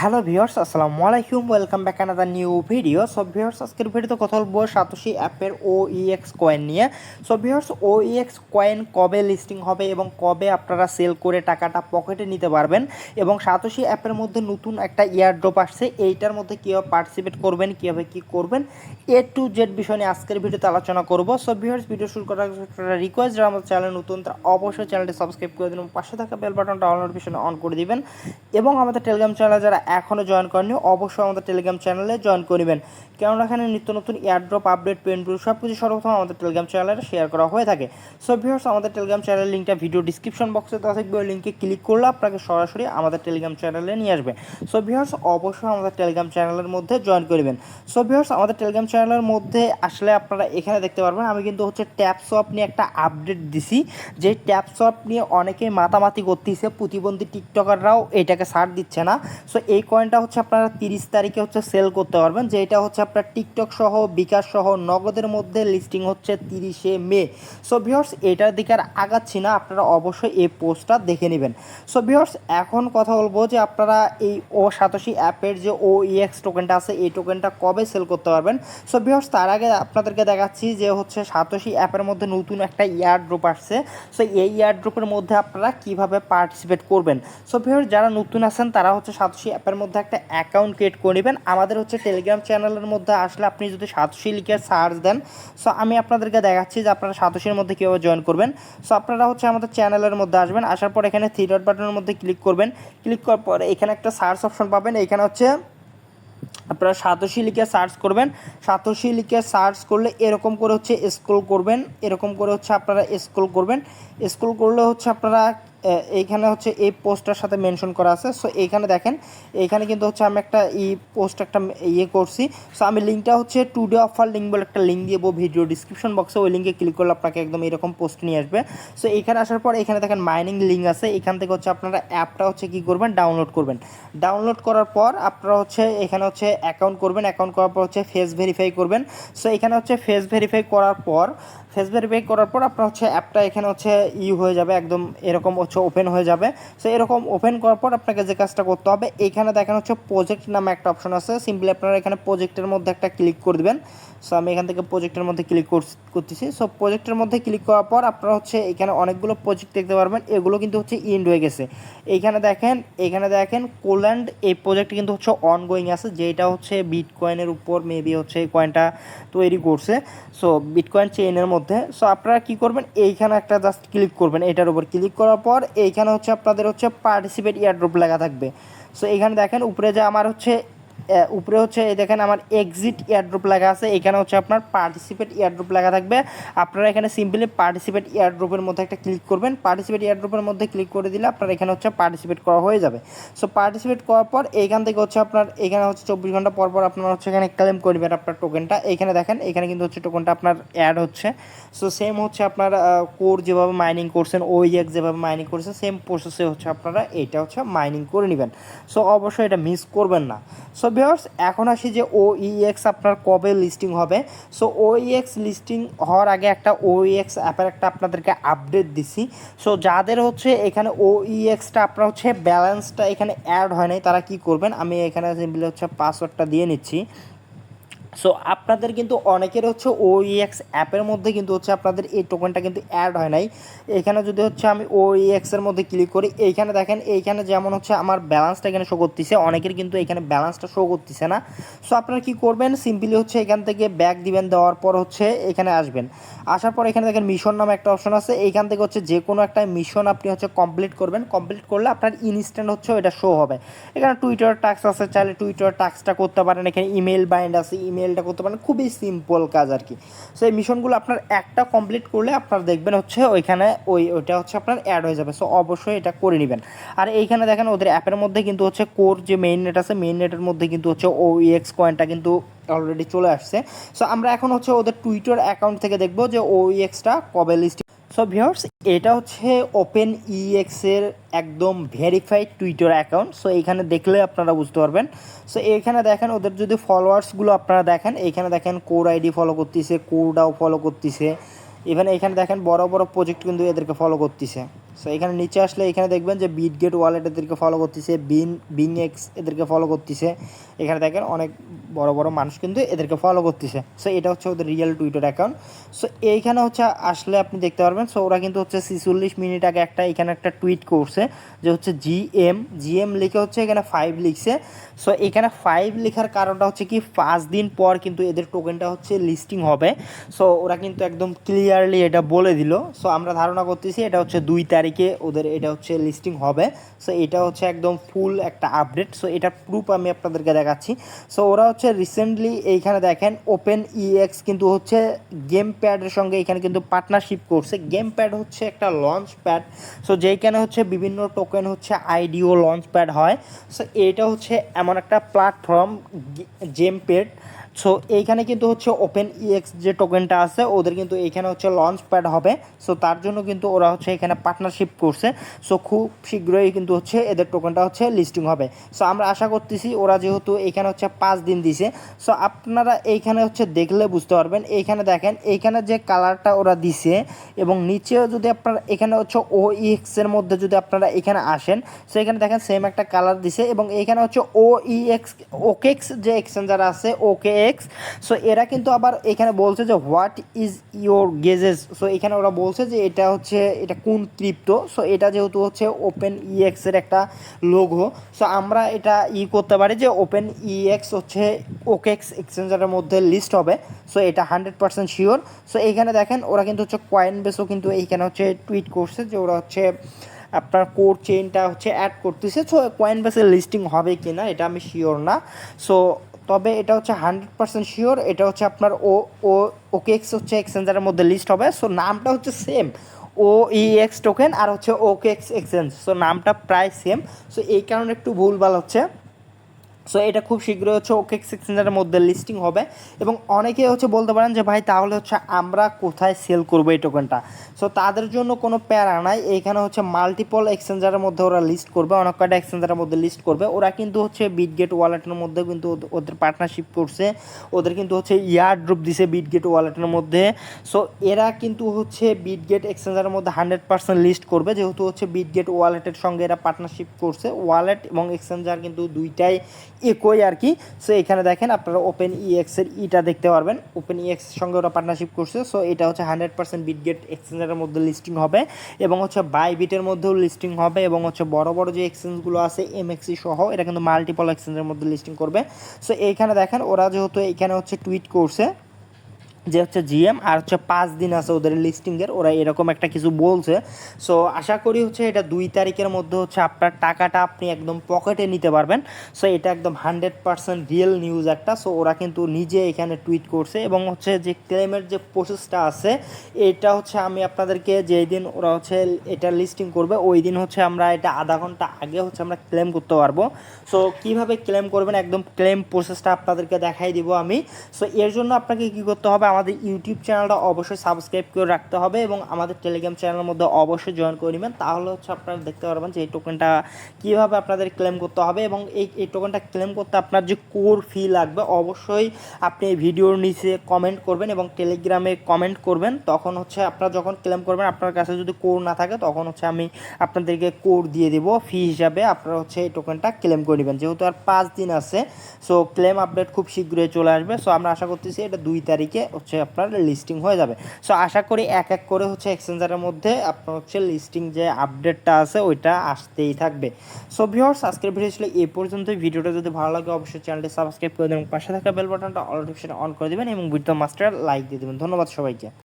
Hello viewers, আসসালামু আলাইকুম। Welcome back another new video. So viewers, আজকের ভিডিওতে কথা বলবো সাতোশি অ্যাপের OEX কয়েন নিয়ে। সো ভিউয়ার্স, OEX কয়েন কবে লিস্টিং হবে এবং কবে আপনারা সেল করে টাকাটা পকেটে নিতে পারবেন, এবং সাতোশি অ্যাপের মধ্যে নতুন একটা ইয়ারড্রপ আসছে, এইটার মধ্যে কীভাবে পার্টিসিপেট করবেন, কীভাবে কী করবেন, A to Z বিষয় নিয়ে আজকের ভিডিওতে আলোচনা করবো। সো ভিউয়ার্স, ভিডিও শুরু করার একটা রিকোয়েস্ট, যারা আমাদের চ্যানেল নতুন তারা অবশ্যই চ্যানেলটি সাবস্ক্রাইব করে দিন এবং পাশে থাকা বেল বাটনটা অল নোটিফিকেশন অন করে দিবেন, এবং আমাদের টেলিগ্রাম চ্যানেলে যারা এখনও জয়েন করেনি অবশ্যই আমাদের টেলিগ্রাম চ্যানেলে জয়েন করবেন, কেননা এখানে নিত্য নতুন এয়ারড্রপ আপডেট পেন প্রুফ সব কিছু সর্বপ্রথম আমাদের টেলিগ্রাম চ্যানেলে শেয়ার করা হয়ে থাকে। সো ভিউয়ার্স, আমাদের টেলিগ্রাম চ্যানেলের লিঙ্কটা ভিডিও ডিসক্রিপশন বক্সে দেওয়া থাকবে, ওই লিঙ্কে ক্লিক করলে আপনাকে সরাসরি আমাদের টেলিগ্রাম চ্যানেলে নিয়ে আসবে। সো ভিউয়ার্স, অবশ্যই আমাদের টেলিগ্রাম চ্যানেলের মধ্যে জয়েন করবেন। সো ভিউয়ার্স, আমাদের টেলিগ্রাম চ্যানেলের মধ্যে আসলে আপনারা এখানে দেখতে পারবেন আমি কিন্তু ট্যাপসপ নিয়ে একটা আপডেট দিছি, যে ট্যাপসপ নিয়ে অনেকেই মাতামাতি করতেছে, প্রতিবন্ধী টিকটকাররাও এটাকে ছাড় দিচ্ছে না। সো এই কয়েনটা আপনারা 30 তারিখে সেল করতে পারবেন, যে এটা আপনার টিকটক সহ বিকাশ সহ নগদের মধ্যে লিস্টিং 30শে মে। সো ভিউয়ার্স, এটার দিকে আর আগাচ্ছি না, আপনারা অবশ্যই এই পোস্টটা দেখে নেবেন। সো ভিউয়ার্স, এখন কথা বলবো যে আপনারা এই সাতোশি অ্যাপের যে OEX টোকেনটা আছে, এই টোকেনটা কবে সেল করতে পারবেন। সো ভিউয়ার্স, তার আগে আপনাদেরকে দেখাচ্ছি যে সাতোশি অ্যাপের মধ্যে নতুন একটা ইয়ারড্রপ আসছে। সো এই ইয়ারড্রপের মধ্যে আপনারা কিভাবে পার্টিসিপেট করবেন। সো ভিউয়ার্স, যারা নতুন আছেন তারা সাতোশি অ্যাপের মধ্যে একটা অ্যাকাউন্ট ক্রিয়েট করে নেবেন। আমাদের টেলিগ্রাম চ্যানেলের মধ্যে আসলে আপনি যদি সাতোশি লিখে সার্চ দেন, সো আমি আপনাদেরকে দেখাচ্ছি যে আপনারা সাতোশির মধ্যে কীভাবে জয়েন করবেন। সো আপনারা আমাদের চ্যানেলের মধ্যে আসবেন, আসার পর এখানে থ্রি ডট বাটনের মধ্যে ক্লিক করবেন। ক্লিক করার পর এখানে একটা সার্চ অপশন পাবেন, এখানে আপনারা সাতোশি লিখে সার্চ করবেন। সাতোশি লিখে সার্চ করলে এরকম করে স্ক্রল করবেন, এরকম করে আপনারা স্ক্রল করবেন। স্ক্রল করলে আপনারা এইখানে এই পোস্টটার সাথে মেনশন করা আছে। সো এইখানে দেখেন, এইখানে কিন্তু আমি একটা পোস্ট একটা করছি। সো আমি লিঙ্কটা টুডে অফার লিঙ্ক বলে একটা লিঙ্ক দিয়ে ভিডিও ডিসক্রিপশন বক্সে, ওই লিঙ্কে ক্লিক করলে আপনাকে একদম এরকম পোস্ট নিয়ে আসবে। সো এইখানে আসার পর এখানে দেখেন মাইনিং লিঙ্ক আছে, এখান থেকে আপনারা অ্যাপটা কী করবেন, ডাউনলোড করবেন। ডাউনলোড করার পর আপনারা এখানে অ্যাকাউন্ট করবেন। অ্যাকাউন্ট করার পর ফেস ভেরিফাই করবেন। সো এখানে ফেস ভেরিফাই করার পর আপনার অ্যাপটা এখানে হয়ে যাবে, একদম এরকম ওপেন হয়ে যাবে। সো এরকম ওপেন করার পর আপনাকে যে কাজটা করতে হবে, এইখানে দেখেন প্রজেক্ট নামে একটা অপশন আছে। সিম্পলি আপনারা এখানে প্রজেক্টের মধ্যে একটা ক্লিক করে দেবেন। সো আমি এখান থেকে প্রজেক্টের মধ্যে ক্লিক করতেছি। সো প্রজেক্টের মধ্যে ক্লিক করার পর আপনারা এখানে অনেকগুলো প্রজেক্ট দেখতে পারবেন, এগুলো কিন্তু ইন্ড হয়ে গেছে। এখানে দেখেন কোল্যান্ড, এই প্রজেক্ট কিন্তু অনগোয়িং আছে, যেটা বিটকয়েনের উপর মেবি এই কয়েনটা তৈরি করছে। সো বিটকয়েন চেইনের মধ্যে। সো আপনারা কী করবেন, এইখানে একটা জাস্ট ক্লিক করবেন, এটার উপর ক্লিক করার পর এইখানে আপনাদের পার্টিসিপেট ইয়ারড্রপ লেখা থাকবে। সো এইখানে দেখেন উপরে যে আমার উপরে এই দেখেন আমার এক্সিট এয়ারড্রপ লেখা আছে, এখানে আপনার পার্টিসিপেট এয়ারড্রপ লেখা থাকবে। আপনারা এখানে সিম্পলি পার্টিসিপেট এয়ারড্রপের মধ্যে একটা ক্লিক করবেন। পার্টিসিপেট এয়ারড্রপের মধ্যে ক্লিক করে দিলে আপনার এখানে পার্টিসিপেট করা হয়ে যাবে। সো পার্টিসিপেট করার পর এইখান থেকে আপনার এখানে 24 ঘন্টা পর পর আপনার এখানে ক্লেম করবেন আপনার টোকেনটা। এইখানে দেখেন, এখানে কিন্তু টোকেনটা আপনার অ্যাড হচ্ছে। সো সেম আপনার কোর যেভাবে মাইনিং করছেন, OEX যেভাবে মাইনিং করছেন, সেম প্রসেসে আপনারা এটা মাইনিং করে নেবেন। সো অবশ্যই এটা মিস করবেন না। সো ভিউয়ার্স, এখন আসি যে OEX আপনার কবে লিস্টিং হবে। সো OEX লিস্টিং হওয়ার আগে একটা OEX অ্যাপের একটা আপনাদেরকে আপডেট দিছি। সো যাদের এখানে OEXটা আপনার ব্যালেন্সটা এখানে অ্যাড হয় নাই, তারা কি করবেন, আমি এখানে সিম্পলি পাসওয়ার্ডটা দিয়ে নিচ্ছি। সো আপনাদের কিন্তু অনেকের OEX অ্যাপের মধ্যে কিন্তু আপনাদের এই টোকেনটা কিন্তু অ্যাড হয় নাই। এখানে যদি আমি OEX এর মধ্যে ক্লিক করি, এইখানে দেখেন, এইখানে যেমন আমার ব্যালেন্সটা এখানে শো করতেছে, অনেকের কিন্তু এখানে ব্যালেন্সটা শো করতেছে না। সো আপনারা কি করবেন, সিম্পলি এখান থেকে ব্যাক দিবেন, দেওয়ার পর এখানে আসবেন। আসার পর এখানে দেখেন মিশন নামে একটা অপশন আছে, এইখান থেকে যে কোনো একটা মিশন আপনি কমপ্লিট করবেন। কমপ্লিট করলে আপনার ইনস্ট্যান্ট এটা শো হবে। এখানে টুইটার টাস্ক আছে, চাইলে টুইটার টাস্কটা করতে পারেন। এখানে ইমেল বাইন্ড আছে, ইমেলটা করতে পারেন, খুবই সিম্পল কাজ আর কি। সো এই মিশনগুলো আপনার একটা কমপ্লিট করলে আপনার দেখবেন ওইখানে ওইটা আপনার অ্যাড হয়ে যাবে। সো অবশ্যই এটা করে নেবেন। আর এইখানে দেখেন ওদের অ্যাপের মধ্যে কিন্তু কোর যে মেইন নেট আছে, মেইন নেটের মধ্যে কিন্তু OEX কয়েনটা কিন্তু অলরেডি চলে আসছে। সো আমরা এখন ওদের টুইটার অ্যাকাউন্ট থেকে দেখবো যে OEXটা কবে লিস্ট। সো ভিউয়ার্স, এটা ওপেন ইএক্স এর একদম ভেরিফাইড টুইটার অ্যাকাউন্ট। সো এইখানে দেখলে আপনারা বুঝতে পারবেন। সো এইখানে দেখেন ওদের যদি ফলোয়ার্সগুলো আপনারা দেখেন, এইখানে দেখেন কোর আইডি ফলো করতেছে, কোরডাও ফলো করতেছে, ইভেন এইখানে দেখেন বড় বড় প্রজেক্ট কিন্তু এদেরকে ফলো করতেছে। সো এখানে নিচে আসলে এখানে দেখবেন যে বিটগেট ওয়ালেট এদেরকে ফলো করতেছে, বিং এক্স এদেরকে ফলো করতেছে। এখানে দেখেন অনেক বড় বড় মানুষ কিন্তু এদেরকে ফলো করতেছে। সো এটা হচ্ছে ওদের রিয়েল টুইটার অ্যাকাউন্ট। সো এইখানে হচ্ছে আসলে আপনি দেখতে পারবেন। সো ওরা কিন্তু হচ্ছে 46 মিনিট আগে এখানে একটা টুইট করছে যে হচ্ছে জিএম লিখে হচ্ছে এখানে 5 লিখছে। সো এখানে 5 লেখার কারণটা হচ্ছে কি 5 দিন পর কিন্তু এদের টোকেনটা হচ্ছে লিস্টিং হবে। সো ওরা কিন্তু একদম ক্লিয়ারলি এটা বলে দিল। সো আমরা ধারণা করতেছি এটা হচ্ছে 2 তারিখে ওদের এটা হচ্ছে লিস্টিং হবে। সো এটা হচ্ছে একদম ফুল একটা আপডেট। সো এটা প্রুফ আমি আপনাদেরকে দেখাচ্ছি। সো ওরা হচ্ছে রিসেন্টলি এইখানে দেখেন ওপেন ইএক্স কিন্তু হচ্ছে গেম প্যাডের সঙ্গে এখানে কিন্তু পার্টনারশিপ করছে। গেম প্যাড হচ্ছে একটা লঞ্চ প্যাড। সো যেইখানে হচ্ছে বিভিন্ন টোকেন হচ্ছে আইডিও লঞ্চ প্যাড হয়। সো এটা হচ্ছে এমন একটা প্ল্যাটফর্ম গেম প্যাড। সো এইখানে কিন্তু হচ্ছে ওপেন ইএক্স যে টোকেনটা আছে ওদের কিন্তু এইখানে হচ্ছে লঞ্চ প্যাড হবে। সো তার জন্য কিন্তু ওরা হচ্ছে এখানে পার্টনারশিপ করছে। সো খুব শীঘ্রই কিন্তু হচ্ছে এদের টোকেনটা হচ্ছে লিস্টিং হবে। সো আমরা আশা করতেছি ওরা যেহেতু এইখানে হচ্ছে 5 দিন দিছে। সো আপনারা এইখানে হচ্ছে দেখলে বুঝতে পারবেন। এইখানে দেখেন এইখানে যে কালারটা ওরা দিছে এবং নিচেও যদি আপনারা এখানে হচ্ছে ওইএক্সের মধ্যে যদি আপনারা এখানে আসেন, সো এখানে দেখেন সেম একটা কালার দিছে এবং এইখানে হচ্ছে ওকেএক্স যে এক্সচেঞ্জার আছে ওকেএক্স। সো এরা কিন্তু আবার এখানে বলছে যে what is your guesses. So এখানে ওরা বলছে যে এটা হচ্ছে এটা কোন ক্রিপ্টো। সো এটা যেহেতু হচ্ছে ওপেন ইএক্সের একটা লোগো। সো আমরা এটা করতে পারি যে ওপেন ইএক্স হচ্ছে ওকেএক্স এক্সচেঞ্জারের মধ্যে লিস্ট হবে। সো এটা 100% শিওর। সো এইখানে দেখেন ওরা কিন্তু হচ্ছে কয়েন বেসও কিন্তু এইখানে হচ্ছে টুইট করছে যে ওরা হচ্ছে আপনার কোর চেইনটা হচ্ছে অ্যাড করতেছে। সো কয়েন বেসের লিস্টিং হবে কি না এটা আমি শিওর না। সো তবে এটা হচ্ছে 100% শিওর এটা হচ্ছে আপনার ওকেএক্স হচ্ছে এক্সচেঞ্জারের মধ্যে লিস্ট হবে। সো নামটা হচ্ছে সেম ওইএক্স টোকেন আর হচ্ছে ওকেএক্স এক্সচেঞ্জ। সো নামটা প্রায় সেম। সো এই কারণে একটু ভুলভাল হচ্ছে। সো এটা খুব শীঘ্রই হচ্ছে ওকেএক্স এক্সচেঞ্জারের মধ্যে লিস্টিং হবে এবং অনেকে হচ্ছে বলতে পারেন যে ভাই তাহলে হচ্ছে আমরা কোথায় সেল করবো এই টোকেনটা। সো তাদের জন্য কোনো প্যারা নাই। এইখানে হচ্ছে মাল্টিপল এক্সচেঞ্জারের মধ্যে ওরা লিস্ট করবে, অনেক কয়টা এক্সচেঞ্জারের মধ্যে লিস্ট করবে। ওরা কিন্তু হচ্ছে বিটগেট ওয়ালেটের মধ্যে কিন্তু ওদের পার্টনারশিপ করছে। ওদের কিন্তু হচ্ছে ইয়ার ড্রপ দিছে বিটগেট ওয়ালেটের মধ্যে। সো এরা কিন্তু হচ্ছে বিটগেট এক্সচেঞ্জারের মধ্যে 100% লিস্ট করবে যেহেতু হচ্ছে বিটগেট ওয়ালেটের সঙ্গে এরা পার্টনারশিপ করছে। ওয়ালেট এবং এক্সচেঞ্জার কিন্তু দুইটাই একই আর কি। সো এখানে দেখেন আপনারা ওপেন ইএক্সের ইটা দেখতে পারবেন, ওপেন ইএক্সের সঙ্গে ওরা পার্টনারশিপ করছে। সো এটা হচ্ছে 100% বিটগেট এক্সচেঞ্জারের মধ্যে লিস্টিং হবে এবং হচ্ছে বাইবিটের মধ্যেও লিস্টিং হবে এবং হচ্ছে বড় বড় যে এক্সচেঞ্জগুলো আছে এমএক্সি সহ এটা কিন্তু মাল্টিপল এক্সচেঞ্জের মধ্যে লিস্টিং করবে। সো এইখানে দেখেন ওরা যেহেতু এইখানে হচ্ছে টুইট করছে যে হচ্ছে জিএম আর হচ্ছে 5 দিন আছে ওদের লিস্টিংয়ের, ওরা এরকম একটা কিছু বলছে। সো আশা করি হচ্ছে এটা 2 তারিখের মধ্যে হচ্ছে আপনার টাকাটা আপনি একদম পকেটে নিতে পারবেন। সো এটা একদম 100% রিয়েল নিউজ একটা। সো ওরা কিন্তু নিজে এখানে টুইট করছে এবং হচ্ছে যে ক্লেমের যে প্রসেসটা আছে এটা হচ্ছে আমি আপনাদেরকে যেই দিন ওরা হচ্ছে এটা লিস্টিং করবে ওই দিন হচ্ছে আমরা এটা আধা ঘন্টা আগে হচ্ছে আমরা ক্লেম করতে পারবো। সো কীভাবে ক্লেম করবেন একদম ক্লেম প্রসেসটা আপনাদেরকে দেখাই দিব আমি। সো এর জন্য আপনাকে কী করতে হবে, আমাদের ইউটিউব চ্যানেলটা অবশ্যই সাবস্ক্রাইব করে রাখতে হবে এবং আমাদের টেলিগ্রাম চ্যানেলের মধ্যে অবশ্যই জয়েন করে নেবেন। তাহলে হচ্ছে আপনারা দেখতে পারবেন যে এই টোকেনটা কীভাবে আপনাদের ক্লেম করতে হবে এবং এই টোকেনটা ক্লেম করতে আপনার যে কোর ফি লাগবে অবশ্যই আপনি এই ভিডিওর নিচে কমেন্ট করবেন এবং টেলিগ্রামে কমেন্ট করবেন। তখন হচ্ছে আপনারা যখন ক্লেম করবেন আপনার কাছে যদি কোর না থাকে তখন হচ্ছে আমি আপনাদেরকে কোর দিয়ে দেবো ফি হিসাবে, আপনারা হচ্ছে এই টোকেনটা ক্লেম করে নেবেন। যেহেতু আর 5 দিন আছে সো ক্লেম আপডেট খুব শীঘ্রই চলে আসবে। সো আমরা আশা করতেছি এটা 2 তারিখে হচ্ছে আপনার লিস্টিং হয়ে যাবে। সো আশা করি এক এক করে হচ্ছে এক্সচেঞ্জারের মধ্যে আপনার হচ্ছে লিস্টিং যে আপডেটটা আছে ওইটা আসতেই থাকবে। সো ভিউয়ার্স আজকের ভিডিও ছিল এই পর্যন্তই। ভিডিওটা যদি ভালো লাগে অবশ্যই চ্যানেলটি সাবস্ক্রাইব করে দেবেন, পাশে থাকা বেল বাটনটা অল অপশনে অন করে দেবেন এবং ভিডিও মাস্টার লাইক দিয়ে দেবেন। ধন্যবাদ সবাইকে।